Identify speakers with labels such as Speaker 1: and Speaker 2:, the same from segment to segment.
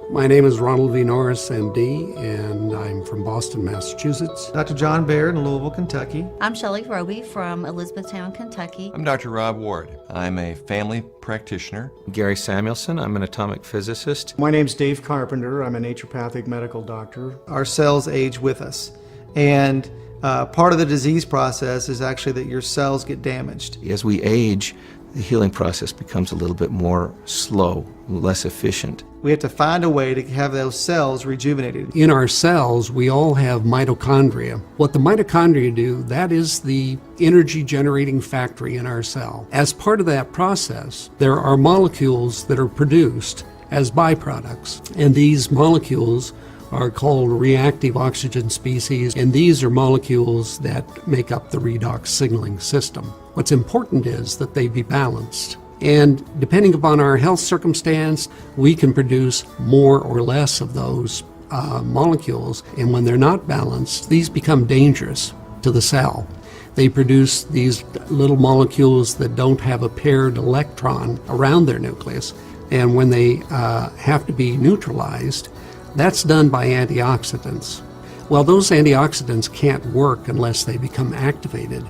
Speaker 1: My name is Ronald V. Norris, MD, and I'm from Boston, Massachusetts.
Speaker 2: Dr. John Baird in Louisville, Kentucky.
Speaker 3: I'm Shelley Roby from Elizabethtown, Kentucky.
Speaker 4: I'm Dr. Rob Ward. I'm a family practitioner.
Speaker 5: Gary Samuelson, I'm an atomic physicist.
Speaker 6: My name's Dave Carpenter. I'm a naturopathic medical doctor.
Speaker 2: Our cells age with us, and part of the disease process is actually that your cells get damaged.
Speaker 5: As we age, the healing process becomes a little bit more slow, less efficient.
Speaker 2: We have to find a way to have those cells rejuvenated.
Speaker 1: In our cells, we all have mitochondria. What the mitochondria do, that is the energy generating factory in our cell. As part of that process, there are molecules that are produced as byproducts, and these molecules are called reactive oxygen species, and these are molecules that make up the redox signaling system. What's important is that they be balanced. And depending upon our health circumstance, we can produce more or less of those molecules. And when they're not balanced, these become dangerous to the cell. They produce these little molecules that don't have a paired electron around their nucleus. And when they have to be neutralized, that's done by antioxidants. Well, those antioxidants can't work unless they become activated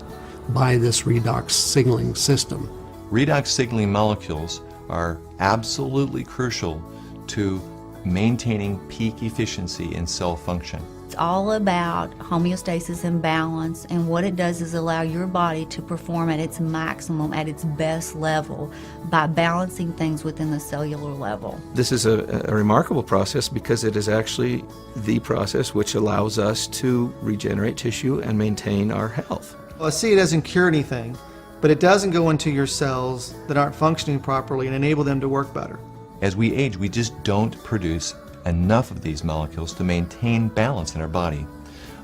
Speaker 1: by this redox signaling system.
Speaker 4: Redox signaling molecules are absolutely crucial to maintaining peak efficiency in cell function.
Speaker 3: It's all about homeostasis and balance, and what it does is allow your body to perform at its maximum, at its best level, by balancing things within the cellular level.
Speaker 5: This is a remarkable process because it is actually the process which allows us to regenerate tissue and maintain our health.
Speaker 2: Well, ASEA doesn't cure anything, but it doesn't go into your cells that aren't functioning properly and enable them to work better.
Speaker 4: As we age, we just don't produce enough of these molecules to maintain balance in our body.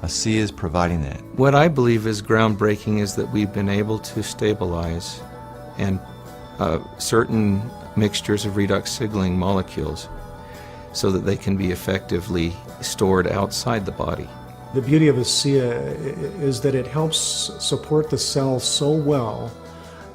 Speaker 4: ASEA is providing that.
Speaker 5: What I believe is groundbreaking is that we've been able to stabilize and certain mixtures of redox signaling molecules so that they can be effectively stored outside the body.
Speaker 6: The beauty of ASEA is that it helps support the cell so well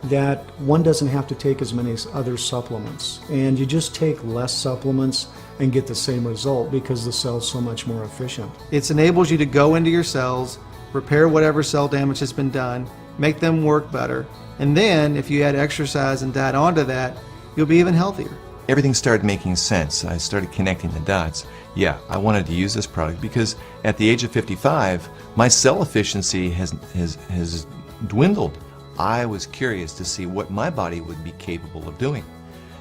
Speaker 6: that one doesn't have to take as many other supplements. And you just take less supplements and get the same result because the cell's so much more efficient.
Speaker 2: It enables you to go into your cells, repair whatever cell damage has been done, make them work better, and then if you add exercise and diet onto that, you'll be even healthier.
Speaker 4: Everything started making sense. I started connecting the dots. Yeah, I wanted to use this product because at the age of 55, my cell efficiency has dwindled. I was curious to see what my body would be capable of doing.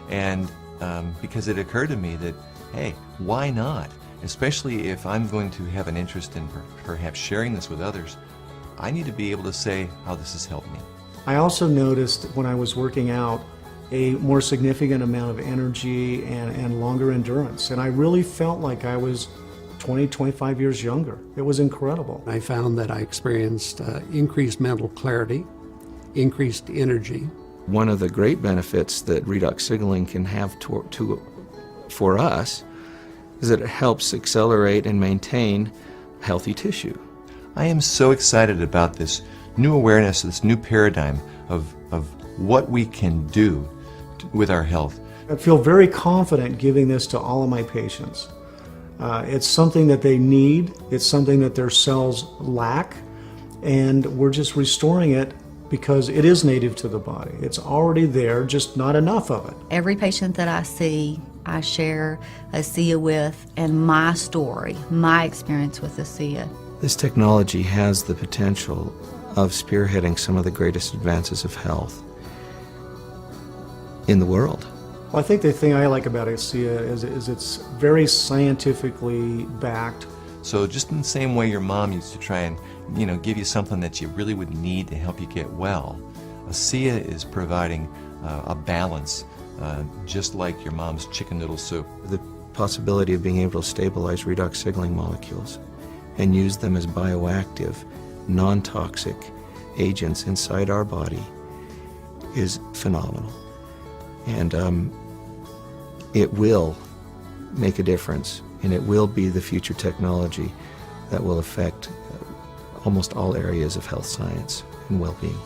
Speaker 4: And because it occurred to me that, hey, why not? Especially if I'm going to have an interest in perhaps sharing this with others, I need to be able to say how this has helped me.
Speaker 6: I also noticed when I was working out a more significant amount of energy and longer endurance. And I really felt like I was 20, 25 years younger. It was incredible.
Speaker 1: I found that I experienced increased mental clarity, increased energy.
Speaker 5: One of the great benefits that redox signaling can have for us is that it helps accelerate and maintain healthy tissue.
Speaker 4: I am so excited about this new awareness, this new paradigm of what we can do with our health.
Speaker 6: I feel very confident giving this to all of my patients. It's something that they need, it's something that their cells lack, and we're just restoring it because it is native to the body. It's already there, just not enough of it.
Speaker 3: Every patient that I see, I share ASEA with, and my story, my experience with ASEA.
Speaker 5: This technology has the potential of spearheading some of the greatest advances of health in the world.
Speaker 6: Well, I think the thing I like about ASEA is it's very scientifically backed.
Speaker 4: So just in the same way your mom used to try and give you something that you really would need to help you get well, ASEA is providing a balance, just like your mom's chicken noodle soup.
Speaker 5: The possibility of being able to stabilize redox signaling molecules and use them as bioactive, non-toxic agents inside our body is phenomenal. And it will make a difference, and it will be the future technology that will affect almost all areas of health science and well-being.